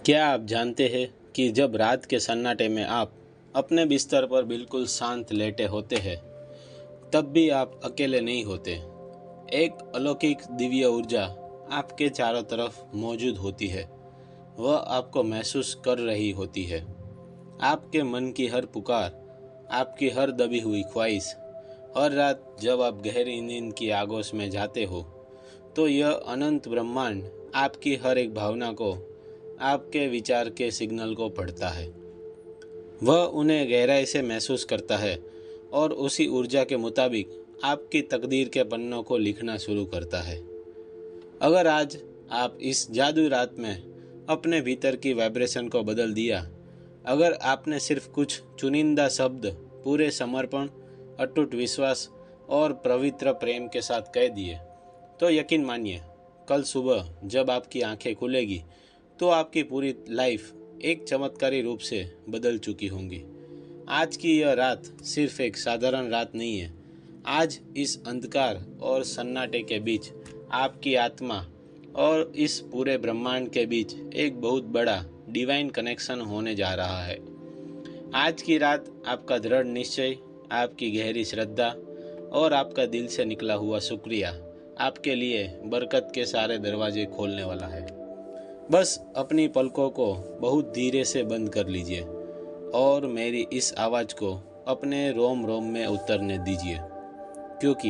क्या आप जानते हैं कि जब रात के सन्नाटे में आप अपने बिस्तर पर बिल्कुल शांत लेटे होते हैं, तब भी आप अकेले नहीं होते। एक अलौकिक दिव्य ऊर्जा आपके चारों तरफ मौजूद होती है। वह आपको महसूस कर रही होती है। आपके मन की हर पुकार, आपकी हर दबी हुई ख्वाहिश। हर रात जब आप गहरी नींद की आगोश में जाते हो, तो यह अनंत ब्रह्मांड आपकी हर एक भावना को, आपके विचार के सिग्नल को पढ़ता है। वह उन्हें गहराई से महसूस करता है और उसी ऊर्जा के मुताबिक आपकी तकदीर के पन्नों को लिखना शुरू करता है। अगर आज आप इस जादू रात में अपने भीतर की वाइब्रेशन को बदल दिया, अगर आपने सिर्फ कुछ चुनिंदा शब्द पूरे समर्पण, अटूट विश्वास और पवित्र प्रेम के साथ कह दिए, तो यकीन मानिए, कल सुबह जब आपकी आंखें खुलेगी तो आपकी पूरी लाइफ एक चमत्कारी रूप से बदल चुकी होंगी। आज की यह रात सिर्फ एक साधारण रात नहीं है। आज इस अंधकार और सन्नाटे के बीच आपकी आत्मा और इस पूरे ब्रह्मांड के बीच एक बहुत बड़ा डिवाइन कनेक्शन होने जा रहा है। आज की रात आपका दृढ़ निश्चय, आपकी गहरी श्रद्धा और आपका दिल से निकला हुआ शुक्रिया आपके लिए बरकत के सारे दरवाजे खोलने वाला है। बस अपनी पलकों को बहुत धीरे से बंद कर लीजिए और मेरी इस आवाज़ को अपने रोम रोम में उतरने दीजिए, क्योंकि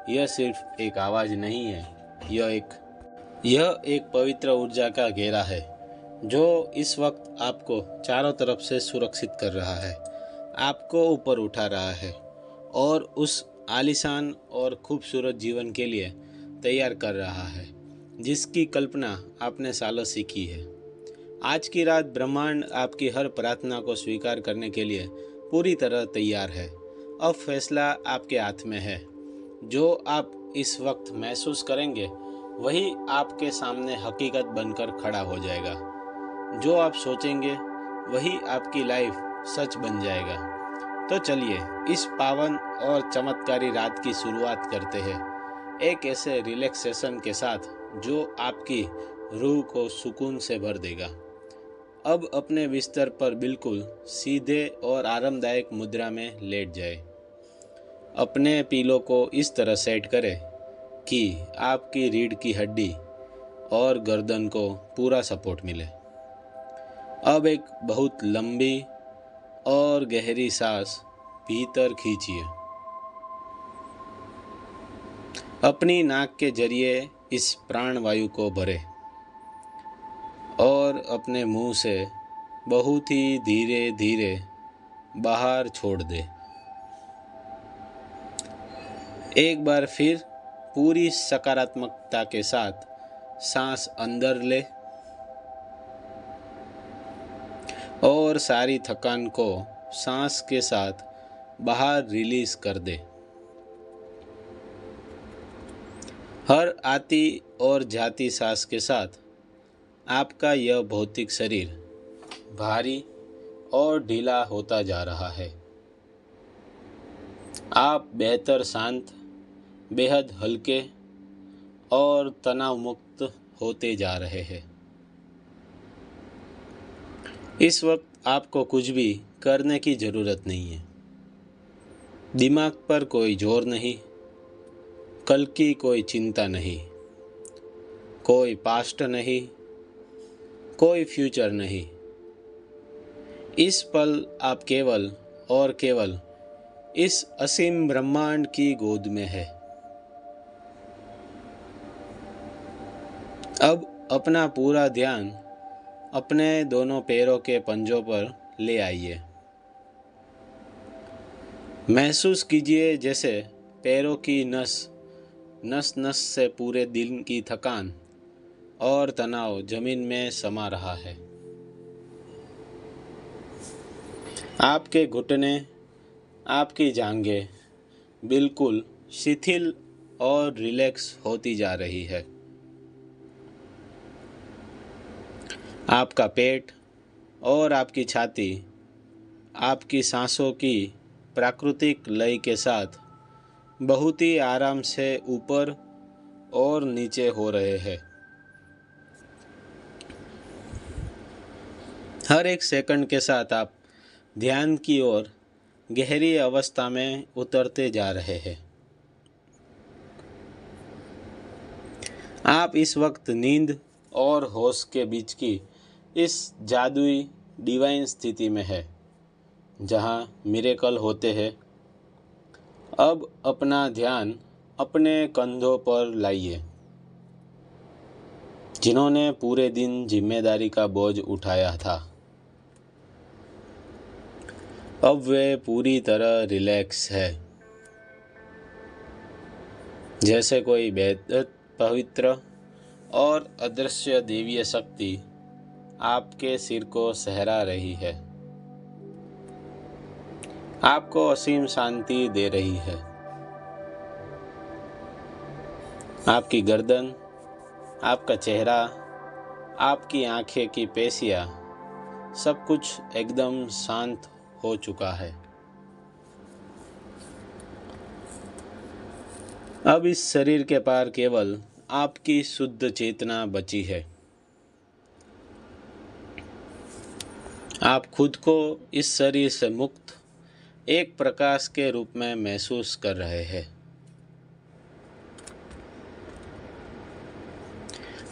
यह सिर्फ एक आवाज़ नहीं है, यह एक पवित्र ऊर्जा का घेरा है जो इस वक्त आपको चारों तरफ से सुरक्षित कर रहा है, आपको ऊपर उठा रहा है और उस आलीशान और खूबसूरत जीवन के लिए तैयार कर रहा है जिसकी कल्पना आपने सालों सीखी है। आज की रात ब्रह्मांड आपकी हर प्रार्थना को स्वीकार करने के लिए पूरी तरह तैयार है। अब फैसला आपके हाथ में है। जो आप इस वक्त महसूस करेंगे वही आपके सामने हकीकत बनकर खड़ा हो जाएगा। जो आप सोचेंगे वही आपकी लाइफ सच बन जाएगा। तो चलिए इस पावन और चमत्कारी रात की शुरुआत करते हैं, एक ऐसे रिलैक्सेशन के साथ जो आपकी रूह को सुकून से भर देगा। अब अपने बिस्तर पर बिल्कुल सीधे और आरामदायक मुद्रा में लेट जाए। अपने पीलों को इस तरह सेट करें कि आपकी रीढ़ की हड्डी और गर्दन को पूरा सपोर्ट मिले। अब एक बहुत लंबी और गहरी सांस भीतर खींचिए। अपनी नाक के जरिए इस प्राण वायु को भरें और अपने मुंह से बहुत ही धीरे धीरे बाहर छोड़ दें। एक बार फिर पूरी सकारात्मकता के साथ सांस अंदर ले और सारी थकान को सांस के साथ बाहर रिलीज कर दे। हर आती और जाती सांस के साथ आपका यह भौतिक शरीर भारी और ढीला होता जा रहा है। आप बेहतर शांत, बेहद हल्के और तनाव मुक्त होते जा रहे हैं। इस वक्त आपको कुछ भी करने की ज़रूरत नहीं है। दिमाग पर कोई जोर नहीं, कल की कोई चिंता नहीं, कोई पास्ट नहीं, कोई फ्यूचर नहीं। इस पल आप केवल और केवल इस असीम ब्रह्मांड की गोद में है। अब अपना पूरा ध्यान अपने दोनों पैरों के पंजों पर ले आइए। महसूस कीजिए जैसे पैरों की नस नस से पूरे दिन की थकान और तनाव जमीन में समा रहा है। आपके घुटने, आपकी जांघें बिल्कुल शिथिल और रिलैक्स होती जा रही है। आपका पेट और आपकी छाती आपकी सांसों की प्राकृतिक लय के साथ बहुत ही आराम से ऊपर और नीचे हो रहे हैं। हर एक सेकंड के साथ आप ध्यान की ओर गहरी अवस्था में उतरते जा रहे हैं। आप इस वक्त नींद और होश के बीच की इस जादुई डिवाइन स्थिति में है जहाँ मिरेकल होते हैं। अब अपना ध्यान अपने कंधों पर लाइए, जिन्होंने पूरे दिन जिम्मेदारी का बोझ उठाया था। अब वे पूरी तरह रिलैक्स है, जैसे कोई बेहद पवित्र और अदृश्य देवीय शक्ति आपके सिर को सहरा रही है, आपको असीम शांति दे रही है। आपकी गर्दन, आपका चेहरा, आपकी आंखें की पेशियाँ, सब कुछ एकदम शांत हो चुका है। अब इस शरीर के पार केवल आपकी शुद्ध चेतना बची है। आप खुद को इस शरीर से मुक्त एक प्रकाश के रूप में महसूस कर रहे हैं।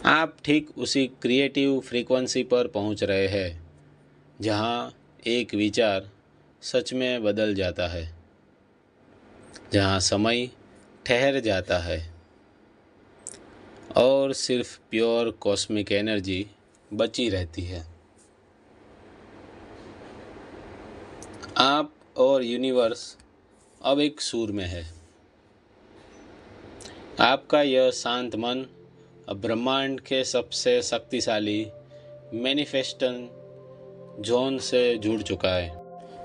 आप ठीक उसी क्रिएटिव फ्रीक्वेंसी पर पहुंच रहे हैं जहां एक विचार सच में बदल जाता है, जहां समय ठहर जाता है और सिर्फ प्योर कॉस्मिक एनर्जी बची रहती है। आप और यूनिवर्स अब एक सुर में है। आपका यह शांत मन अब ब्रह्मांड के सबसे शक्तिशाली मैनिफेस्टन जोन से जुड़ चुका है।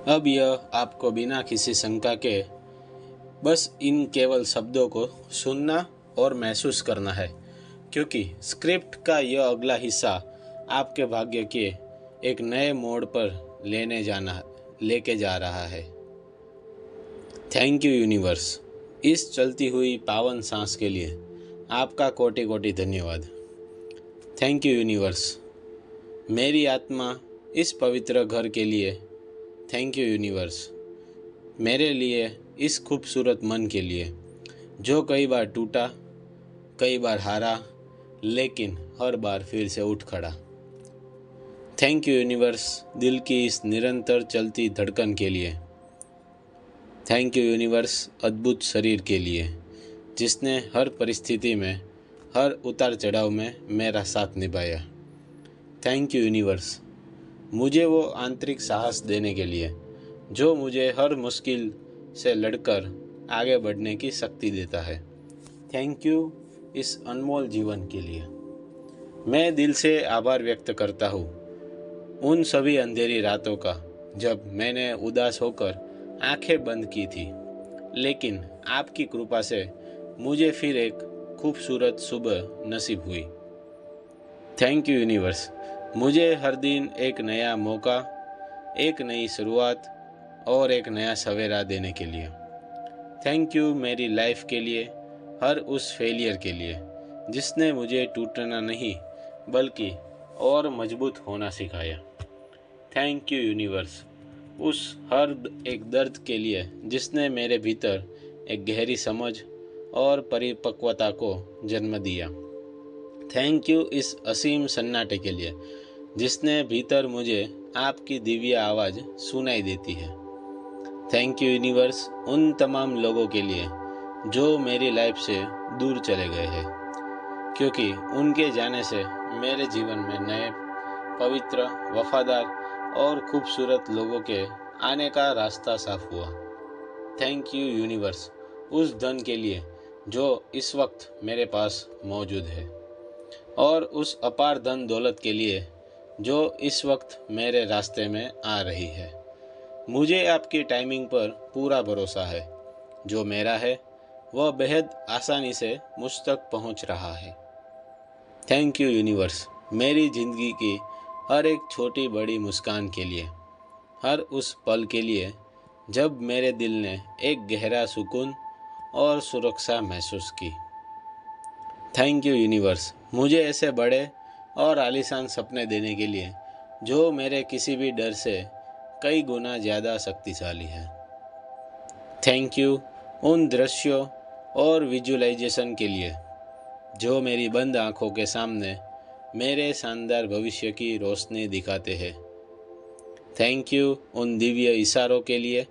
अब यह आपको बिना किसी शंका के बस इन केवल शब्दों को सुनना और महसूस करना है, क्योंकि स्क्रिप्ट का यह अगला हिस्सा आपके भाग्य के एक नए मोड़ पर लेके जा रहा है। थैंक यू यूनिवर्स, इस चलती हुई पावन सांस के लिए आपका कोटि कोटि धन्यवाद। थैंक यू यूनिवर्स, मेरी आत्मा इस पवित्र घर के लिए। थैंक यू यूनिवर्स, मेरे लिए इस खूबसूरत मन के लिए जो कई बार टूटा, कई बार हारा, लेकिन हर बार फिर से उठ खड़ा। थैंक यू यूनिवर्स, दिल की इस निरंतर चलती धड़कन के लिए। थैंक यू यूनिवर्स, अद्भुत शरीर के लिए जिसने हर परिस्थिति में, हर उतार चढ़ाव में मेरा साथ निभाया। थैंक यू यूनिवर्स, मुझे वो आंतरिक साहस देने के लिए जो मुझे हर मुश्किल से लड़कर आगे बढ़ने की शक्ति देता है। थैंक यू इस अनमोल जीवन के लिए। मैं दिल से आभार व्यक्त करता हूँ उन सभी अंधेरी रातों का जब मैंने उदास होकर आंखें बंद की थी, लेकिन आपकी कृपा से मुझे फिर एक खूबसूरत सुबह नसीब हुई। थैंक यू यूनिवर्स, मुझे हर दिन एक नया मौका, एक नई शुरुआत और एक नया सवेरा देने के लिए। थैंक यू मेरी लाइफ के लिए, हर उस फेलियर के लिए जिसने मुझे टूटना नहीं बल्कि और मजबूत होना सिखाया। थैंक यू यूनिवर्स, उस हर एक दर्द के लिए जिसने मेरे भीतर एक गहरी समझ और परिपक्वता को जन्म दिया। थैंक यू इस असीम सन्नाटे के लिए जिसने भीतर मुझे आपकी दिव्य आवाज़ सुनाई देती है। थैंक यू यूनिवर्स उन तमाम लोगों के लिए जो मेरी लाइफ से दूर चले गए हैं, क्योंकि उनके जाने से मेरे जीवन में नए पवित्र, वफादार और खूबसूरत लोगों के आने का रास्ता साफ हुआ। थैंक यू यूनिवर्स उस धन के लिए जो इस वक्त मेरे पास मौजूद है और उस अपार धन दौलत के लिए जो इस वक्त मेरे रास्ते में आ रही है। मुझे आपकी टाइमिंग पर पूरा भरोसा है। जो मेरा है वह बेहद आसानी से मुझ तक पहुंच रहा है। थैंक यू यूनिवर्स मेरी ज़िंदगी की हर एक छोटी बड़ी मुस्कान के लिए, हर उस पल के लिए जब मेरे दिल ने एक गहरा सुकून और सुरक्षा महसूस की। थैंक यू यूनिवर्स मुझे ऐसे बड़े और आलीशान सपने देने के लिए जो मेरे किसी भी डर से कई गुना ज़्यादा शक्तिशाली है। थैंक यू उन दृश्यों और विजुअलाइजेशन के लिए जो मेरी बंद आँखों के सामने मेरे शानदार भविष्य की रोशनी दिखाते हैं। थैंक यू उन दिव्य इशारों के लिए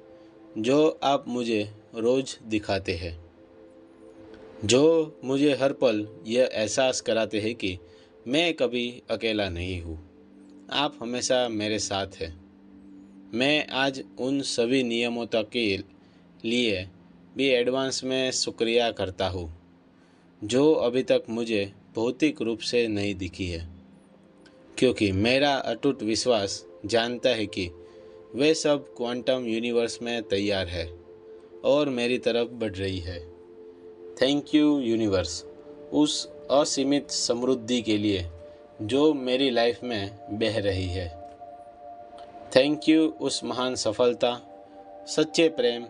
जो आप मुझे रोज़ दिखाते हैं, जो मुझे हर पल यह एहसास कराते हैं कि मैं कभी अकेला नहीं हूँ, आप हमेशा मेरे साथ हैं। मैं आज उन सभी नियमों तक के लिए भी एडवांस में शुक्रिया करता हूँ जो अभी तक मुझे भौतिक रूप से नहीं दिखी है, क्योंकि मेरा अटूट विश्वास जानता है कि वे सब क्वांटम यूनिवर्स में तैयार है और मेरी तरफ बढ़ रही है। थैंक यू यूनिवर्स उस असीमित समृद्धि के लिए जो मेरी लाइफ में बह रही है। थैंक यू उस महान सफलता, सच्चे प्रेम,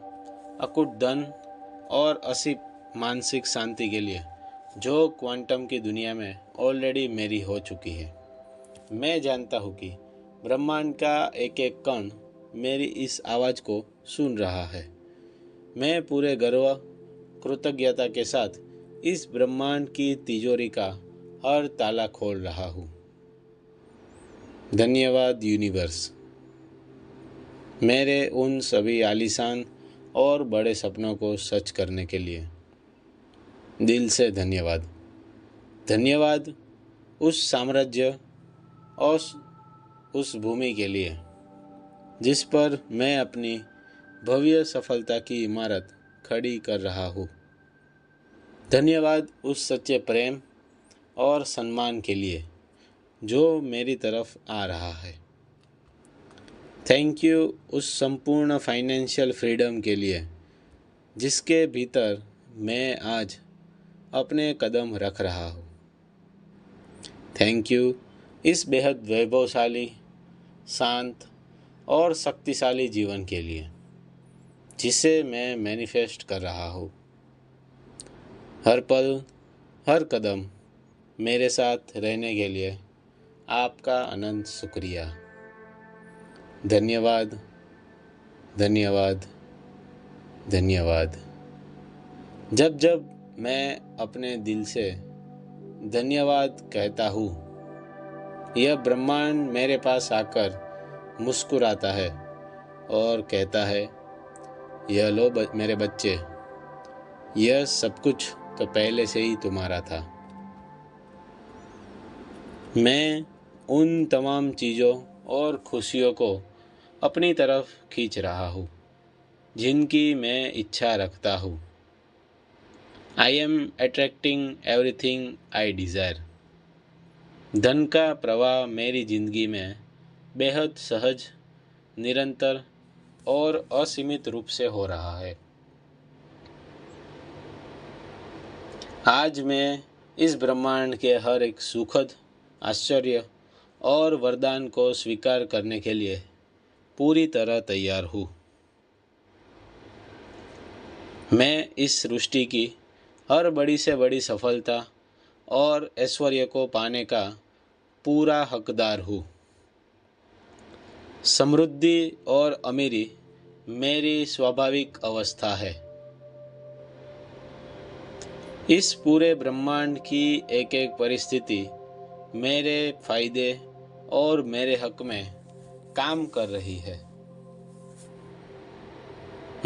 अकूट धन और असीम मानसिक शांति के लिए जो क्वांटम की दुनिया में ऑलरेडी मेरी हो चुकी है। मैं जानता हूँ कि ब्रह्मांड का एक एक कण मेरी इस आवाज़ को सुन रहा है। मैं पूरे गर्व कृतज्ञता के साथ इस ब्रह्मांड की तिजोरी का हर ताला खोल रहा हूँ। धन्यवाद यूनिवर्स, मेरे उन सभी आलीशान और बड़े सपनों को सच करने के लिए दिल से धन्यवाद। धन्यवाद उस साम्राज्य और उस भूमि के लिए जिस पर मैं अपनी भव्य सफलता की इमारत खड़ी कर रहा हूँ। धन्यवाद उस सच्चे प्रेम और सम्मान के लिए जो मेरी तरफ आ रहा है। थैंक यू उस संपूर्ण फाइनेंशियल फ्रीडम के लिए जिसके भीतर मैं आज अपने कदम रख रहा हूँ। थैंक यू इस बेहद वैभवशाली, शांत और शक्तिशाली जीवन के लिए जिसे मैं मैनिफेस्ट कर रहा हूँ। हर पल, हर कदम मेरे साथ रहने के लिए आपका अनंत शुक्रिया। धन्यवाद, धन्यवाद, धन्यवाद। जब जब मैं अपने दिल से धन्यवाद कहता हूँ, यह ब्रह्मांड मेरे पास आकर मुस्कुराता है और कहता है, यह लो मेरे बच्चे, यह सब कुछ तो पहले से ही तुम्हारा था। मैं उन तमाम चीज़ों और खुशियों को अपनी तरफ खींच रहा हूँ जिनकी मैं इच्छा रखता हूँ। I am attracting everything I desire. धन का प्रवाह मेरी ज़िंदगी में बेहद सहज, निरंतर और असीमित रूप से हो रहा है। आज मैं इस ब्रह्मांड के हर एक सुखद आश्चर्य और वरदान को स्वीकार करने के लिए पूरी तरह तैयार हूँ। मैं इस सृष्टि की हर बड़ी से बड़ी सफलता और ऐश्वर्य को पाने का पूरा हकदार हूँ। समृद्धि और अमीरी मेरी स्वाभाविक अवस्था है। इस पूरे ब्रह्मांड की एक एक परिस्थिति मेरे फायदे और मेरे हक में काम कर रही है।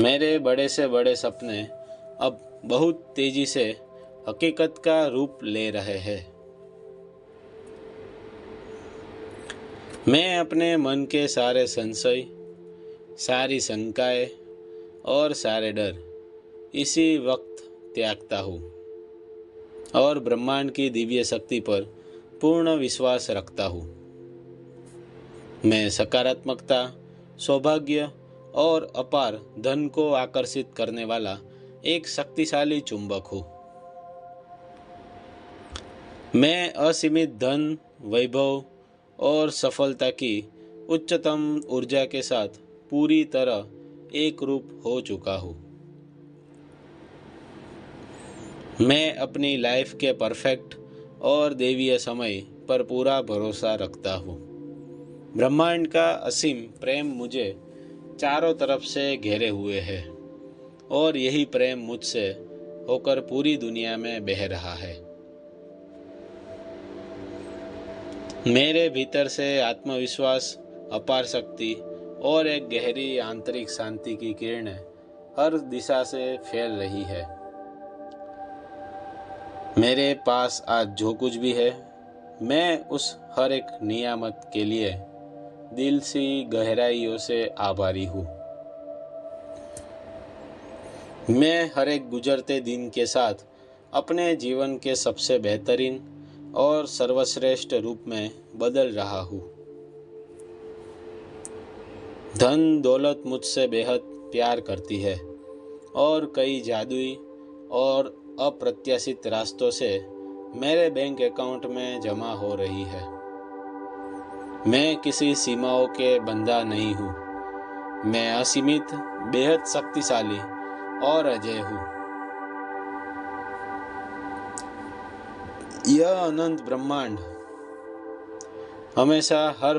मेरे बड़े से बड़े सपने अब बहुत तेजी से हकीकत का रूप ले रहे हैं। मैं अपने मन के सारे संशय, सारी शंकाएं और सारे डर इसी वक्त त्यागता हूँ और ब्रह्मांड की दिव्य शक्ति पर पूर्ण विश्वास रखता हूँ। मैं सकारात्मकता, सौभाग्य और अपार धन को आकर्षित करने वाला एक शक्तिशाली चुंबक हूँ। मैं असीमित धन, वैभव और सफलता की उच्चतम ऊर्जा के साथ पूरी तरह एक रूप हो चुका हूँ। मैं अपनी लाइफ के परफेक्ट और दैवीय समय पर पूरा भरोसा रखता हूँ। ब्रह्मांड का असीम प्रेम मुझे चारों तरफ से घेरे हुए है और यही प्रेम मुझसे होकर पूरी दुनिया में बह रहा है। मेरे भीतर से आत्मविश्वास, अपार शक्ति और एक गहरी आंतरिक शांति की किरणें हर दिशा से फैल रही है। मेरे पास आज जो कुछ भी है, मैं उस हर एक नियामत के लिए दिल से गहराइयों से आभारी हूँ। मैं हर एक गुजरते दिन के साथ अपने जीवन के सबसे बेहतरीन और सर्वश्रेष्ठ रूप में बदल रहा हूँ। धन दौलत मुझसे बेहद प्यार करती है और कई जादुई और अप्रत्याशित रास्तों से मेरे बैंक अकाउंट में जमा हो रही है। मैं किसी सीमाओं के बंधा नहीं हूँ। मैं असीमित, बेहद शक्तिशाली और अजय हूँ। यह अनंत ब्रह्मांड हमेशा हर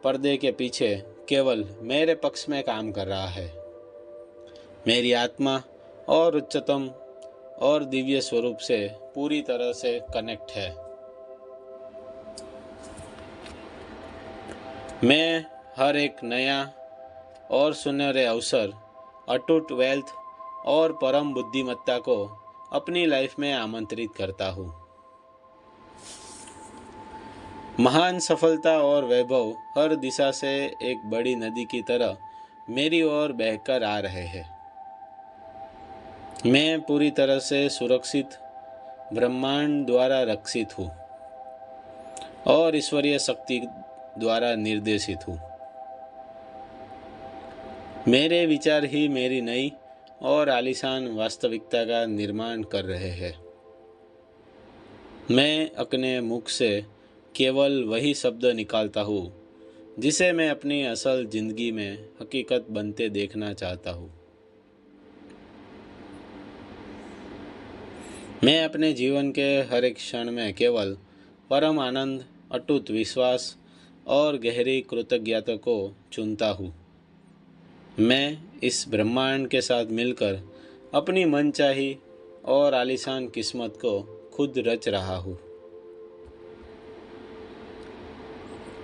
पर्दे के पीछे केवल मेरे पक्ष में काम कर रहा है। मेरी आत्मा और उच्चतम और दिव्य स्वरूप से पूरी तरह से कनेक्ट है। मैं हर एक नया और सुनहरे अवसर, अटूट वेल्थ और परम बुद्धिमत्ता को अपनी लाइफ में आमंत्रित करता हूँ। महान सफलता और वैभव हर दिशा से एक बड़ी नदी की तरह मेरी ओर बहकर आ रहे हैं। मैं पूरी तरह से सुरक्षित, ब्रह्मांड द्वारा रक्षित हूँ और ईश्वरीय शक्ति द्वारा निर्देशित हूँ। मेरे विचार ही मेरी नई और आलीशान वास्तविकता का निर्माण कर रहे हैं। मैं अपने मुख से केवल वही शब्द निकालता हूँ जिसे मैं अपनी असल जिंदगी में हकीकत बनते देखना चाहता हूँ। मैं अपने जीवन के हर एक क्षण में केवल परम आनंद, अटूट विश्वास और गहरी कृतज्ञता को चुनता हूँ। मैं इस ब्रह्मांड के साथ मिलकर अपनी मनचाही और आलीशान किस्मत को खुद रच रहा हूँ।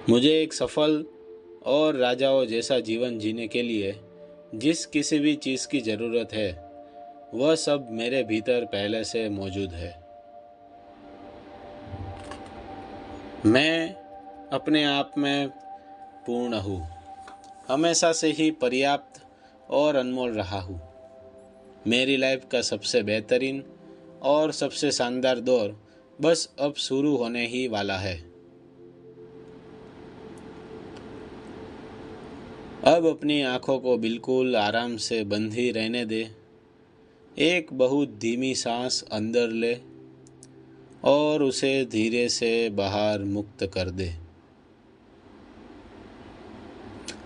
मुझे एक सफल और राजाओं जैसा जीवन जीने के लिए जिस किसी भी चीज़ की ज़रूरत है, वह सब मेरे भीतर पहले से मौजूद है। मैं अपने आप में पूर्ण हूँ, हमेशा से ही पर्याप्त और अनमोल रहा हूँ। मेरी लाइफ का सबसे बेहतरीन और सबसे शानदार दौर बस अब शुरू होने ही वाला है। अब अपनी आँखों को बिल्कुल आराम से बंद ही रहने दे। एक बहुत धीमी सांस अंदर ले और उसे धीरे से बाहर मुक्त कर दे।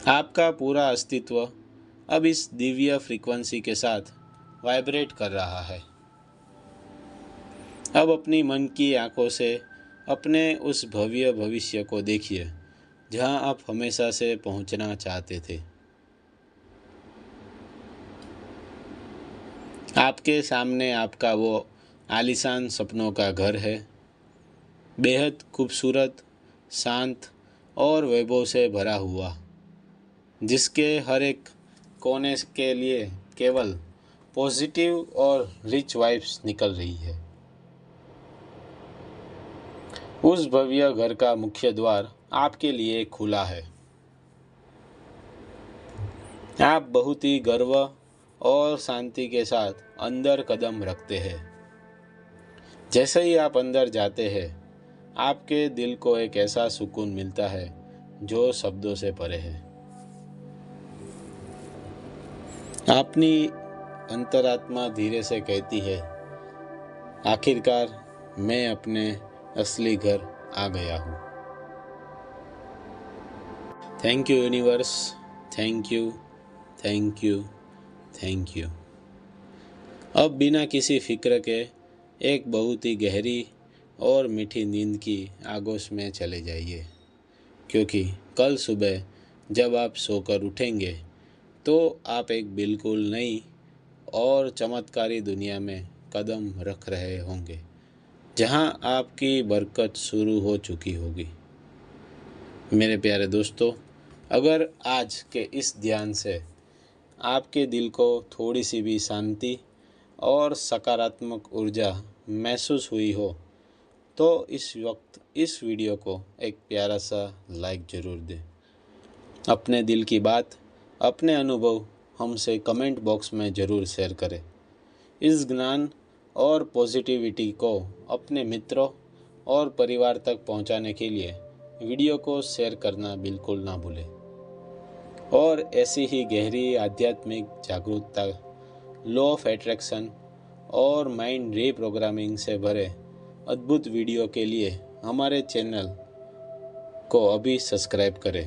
आपका पूरा अस्तित्व अब इस दिव्य फ्रीक्वेंसी के साथ वाइब्रेट कर रहा है। अब अपनी मन की आंखों से अपने उस भव्य भविष्य को देखिए जहां आप हमेशा से पहुंचना चाहते थे। आपके सामने आपका वो आलीशान सपनों का घर है, बेहद खूबसूरत, शांत और वैभव से भरा हुआ, जिसके हर एक कोने के लिए केवल पॉजिटिव और रिच वाइब्स निकल रही है। उस भव्य घर का मुख्य द्वार आपके लिए खुला है। आप बहुत ही गर्व और शांति के साथ अंदर कदम रखते हैं। जैसे ही आप अंदर जाते हैं, आपके दिल को एक ऐसा सुकून मिलता है जो शब्दों से परे है। अपनी अंतरात्मा धीरे से कहती है, आखिरकार मैं अपने असली घर आ गया हूँ। Thank you universe, thank you, thank you, thank you. अब बिना किसी फिक्र के एक बहुत ही गहरी और मीठी नींद की आगोश में चले जाइए, क्योंकि कल सुबह जब आप सोकर उठेंगे तो आप एक बिल्कुल नई और चमत्कारी दुनिया में कदम रख रहे होंगे, जहां आपकी बरकत शुरू हो चुकी होगी। मेरे प्यारे दोस्तों, अगर आज के इस ध्यान से आपके दिल को थोड़ी सी भी शांति और सकारात्मक ऊर्जा महसूस हुई हो तो इस वक्त इस वीडियो को एक प्यारा सा लाइक ज़रूर दें। अपने दिल की बात, अपने अनुभव हमसे कमेंट बॉक्स में ज़रूर शेयर करें। इस ज्ञान और पॉजिटिविटी को अपने मित्रों और परिवार तक पहुंचाने के लिए वीडियो को शेयर करना बिल्कुल ना भूलें। और ऐसी ही गहरी आध्यात्मिक जागरूकता, लॉ ऑफ अट्रैक्शन और माइंड रीप्रोग्रामिंग से भरे अद्भुत वीडियो के लिए हमारे चैनल को अभी सब्सक्राइब करें।